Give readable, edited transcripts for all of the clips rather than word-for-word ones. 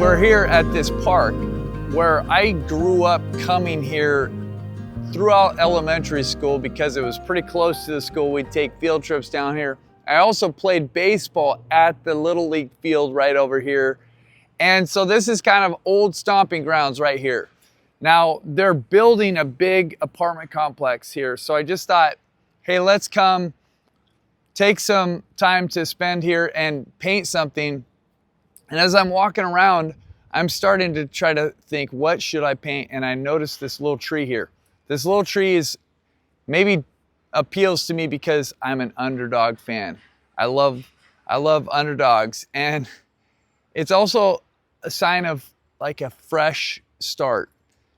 We're here at this park where I grew up coming here throughout elementary school because it was pretty close to the school. We'd take field trips down here. I also played baseball at the Little League field right over here. And so this is kind of old stomping grounds right here. Now they're building a big apartment complex here. So I just thought, hey, let's come take some time to spend here and paint something. And as I'm walking around, I'm starting to try to think, what should I paint? And I noticed this little tree here. This little tree is maybe appeals to me because I'm an underdog fan. I love underdogs. And it's also a sign of like a fresh start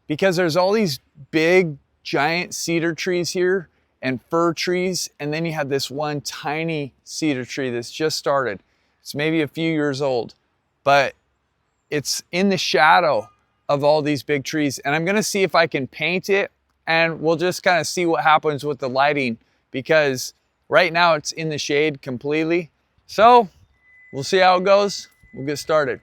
because there's all these big giant cedar trees here and fir trees. And then you have this one tiny cedar tree that's just started. It's maybe a few years old, but it's in the shadow of all these big trees. And I'm gonna see if I can paint it, and we'll just kind of see what happens with the lighting because right now it's in the shade completely. So we'll see how it goes. We'll get started.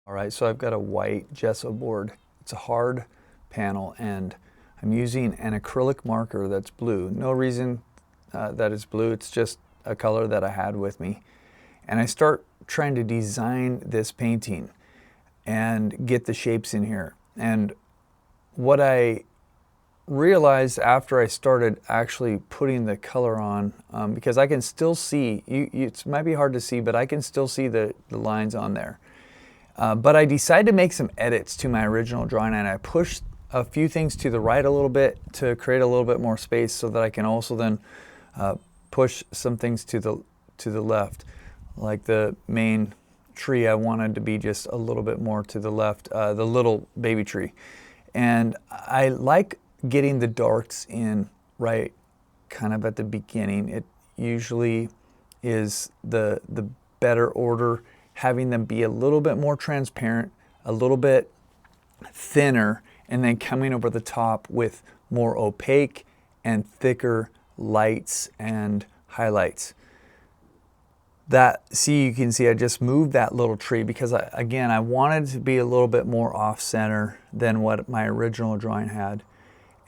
All right, so I've got a white gesso board. It's a hard panel and I'm using an acrylic marker that's blue. No reason that it's blue, it's just a color that I had with me. And I start trying to design this painting and get the shapes in here. And what I realized after I started actually putting the color on, because I can still see, it might be hard to see, but I can still see the lines on there. But I decided to make some edits to my original drawing, and I pushed a few things to the right a little bit to create a little bit more space so that I can also then push some things to the left. Like the main tree, I wanted to be just a little bit more to the left, the little baby tree. And I like getting the darks in right kind of at the beginning. It usually is the better order, having them be a little bit more transparent, a little bit thinner, and then coming over the top with more opaque and thicker lights and highlights. You can see I just moved that little tree because again, I wanted to be a little bit more off center than what my original drawing had.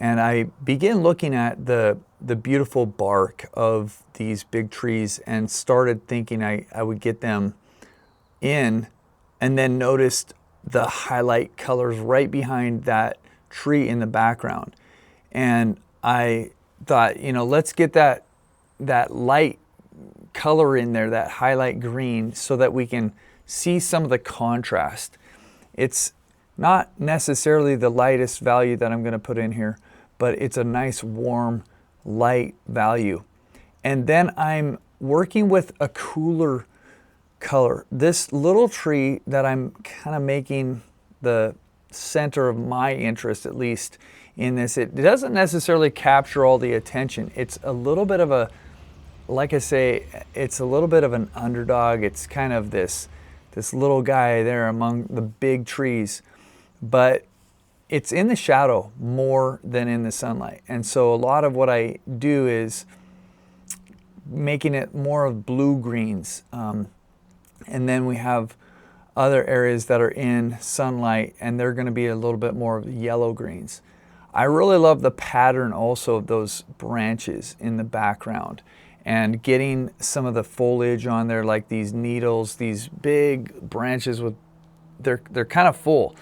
And I began looking at the beautiful bark of these big trees and started thinking I would get them in, and then noticed the highlight colors right behind that tree in the background. And I thought, let's get that light color in there, that highlight green, so that we can see some of the contrast. It's not necessarily the lightest value that I'm going to put in here, but it's a nice warm light value. And then I'm working with a cooler color. This little tree that I'm kind of making the center of my interest, at least in this, it doesn't necessarily capture all the attention. It's a little bit of a, like I say, it's a little bit of an underdog. It's kind of this little guy there among the big trees, but it's in the shadow more than in the sunlight. And so a lot of what I do is making it more of blue greens. And then we have other areas that are in sunlight, and they're going to be a little bit more of yellow greens. I really love the pattern also of those branches in the background and getting some of the foliage on there, like these needles, these big branches with, they're kind of full.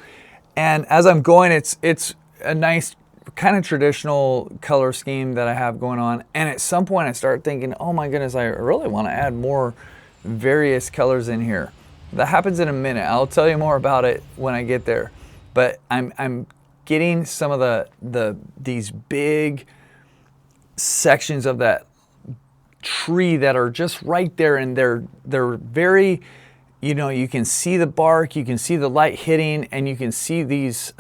And as I'm going, it's a nice kind of traditional color scheme that I have going on. And at some point I start thinking, oh my goodness, I really want to add more various colors in here. That happens in a minute. I'll tell you more about it when I get there. But I'm getting some of these big sections of that tree that are just right there, and they're very, you can see the bark, you can see the light hitting, and you can see these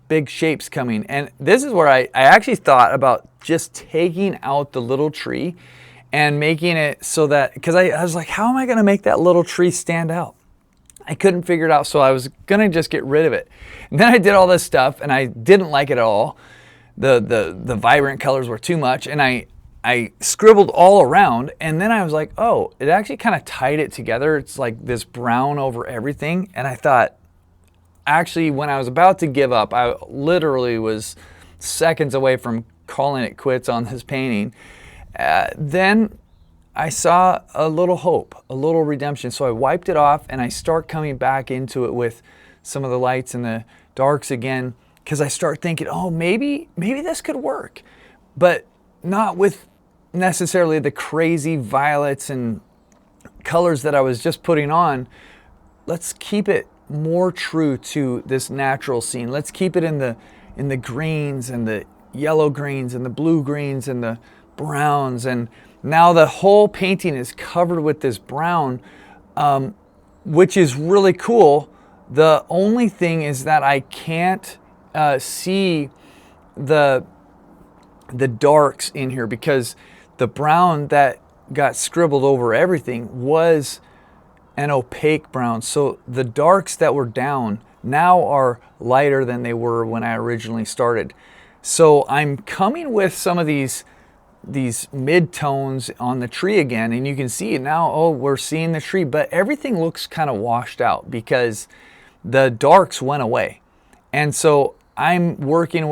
big shapes coming. And this is where I actually thought about just taking out the little tree and making it so that, because I was like, how am I going to make that little tree stand out? I couldn't figure it out, so I was going to just get rid of it. And then I did all this stuff, and I didn't like it at all. The vibrant colors were too much, and I I scribbled all around, and then I was like, oh, it actually kind of tied it together. It's like this brown over everything. And I thought, actually, when I was about to give up, I literally was seconds away from calling it quits on this painting. Then I saw a little hope, a little redemption. So I wiped it off, and I start coming back into it with some of the lights and the darks again, because I start thinking, oh, maybe this could work, but not with necessarily the crazy violets and colors that I was just putting on. Let's keep it more true to this natural scene. Let's keep it in the greens and the yellow greens and the blue greens and the browns. And now the whole painting is covered with this brown, which is really cool. The only thing is that I can't see the darks in here, because the brown that got scribbled over everything was an opaque brown. So the darks that were down now are lighter than they were when I originally started. So I'm coming with some of these mid-tones on the tree again, and you can see it now. Oh, we're seeing the tree, but everything looks kind of washed out because the darks went away. And so I'm working,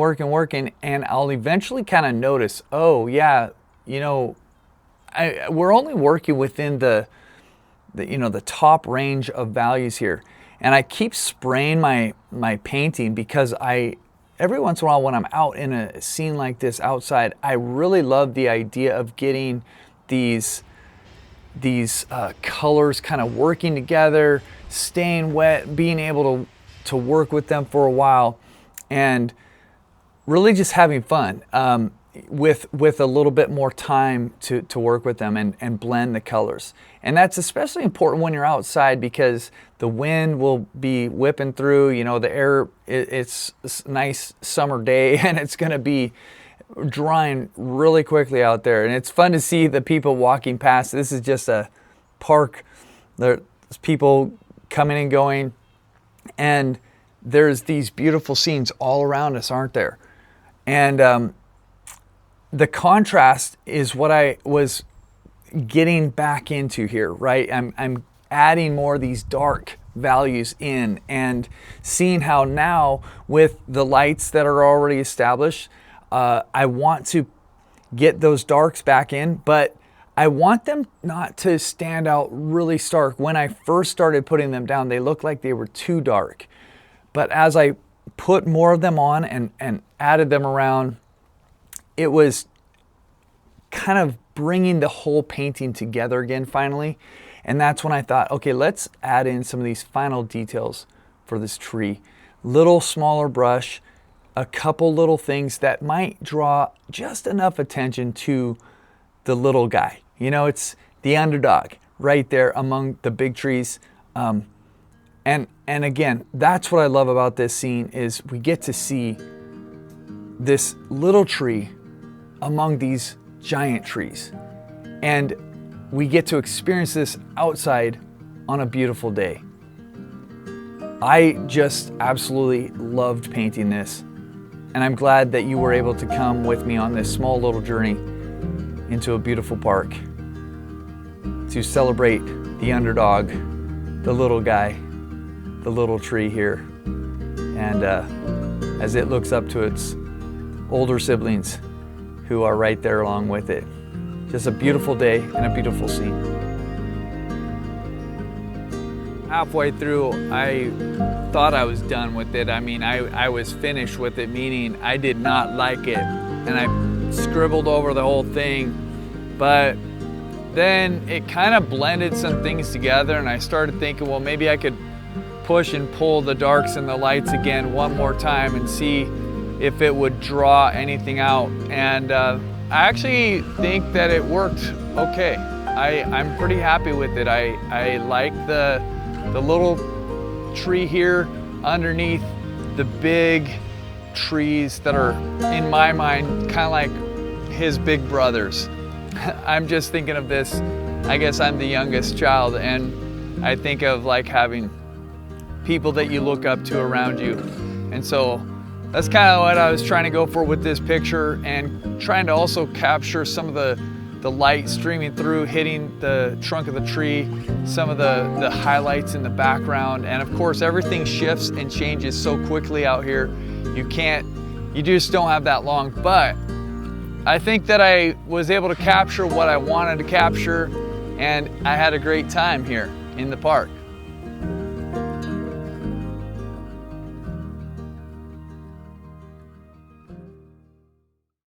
and I'll eventually kind of notice, oh yeah, you know, we're only working within the top range of values here. And I keep spraying my painting because every once in a while when I'm out in a scene like this outside, I really love the idea of getting these colors kind of working together, staying wet, being able to work with them for a while, and really just having fun with a little bit more time to work with them and blend the colors. And that's especially important when you're outside, because the wind will be whipping through, you know, the air, it's a nice summer day, and it's going to be drying really quickly out there. And it's fun to see the people walking past. This is just a park. There's people coming and going, and there's these beautiful scenes all around us, aren't there? And the contrast is what I was getting back into here, right? I'm adding more of these dark values in, and seeing how now with the lights that are already established, I want to get those darks back in, but I want them not to stand out really stark. When I first started putting them down, they looked like they were too dark. But as I put more of them on and added them around, it was kind of bringing the whole painting together again finally. And that's when I thought, okay, let's add in some of these final details for this tree. Little smaller brush, a couple little things that might draw just enough attention to the little guy. You know, it's the underdog right there among the big trees. And again, that's what I love about this scene, is we get to see this little tree among these giant trees. And we get to experience this outside on a beautiful day. I just absolutely loved painting this. And I'm glad that you were able to come with me on this small little journey into a beautiful park to celebrate the underdog, the little guy, the little tree here. And as it looks up to its older siblings who are right there along with it. Just a beautiful day and a beautiful scene. Halfway through, I thought I was done with it. I mean, I was finished with it, meaning I did not like it. And I scribbled over the whole thing. But then it kind of blended some things together, and I started thinking, well, maybe I could push and pull the darks and the lights again one more time and see if it would draw anything out. And I actually think that it worked okay. I'm pretty happy with it. I like the little tree here underneath the big trees that are, in my mind, kind of like his big brothers. I'm just thinking of this, I guess I'm the youngest child, and I think of like having people that you look up to around you. And so that's kind of what I was trying to go for with this picture, and trying to also capture some of the the light streaming through, hitting the trunk of the tree, some of the highlights in the background. And of course, everything shifts and changes so quickly out here. You just don't have that long, but I think that I was able to capture what I wanted to capture, and I had a great time here in the park.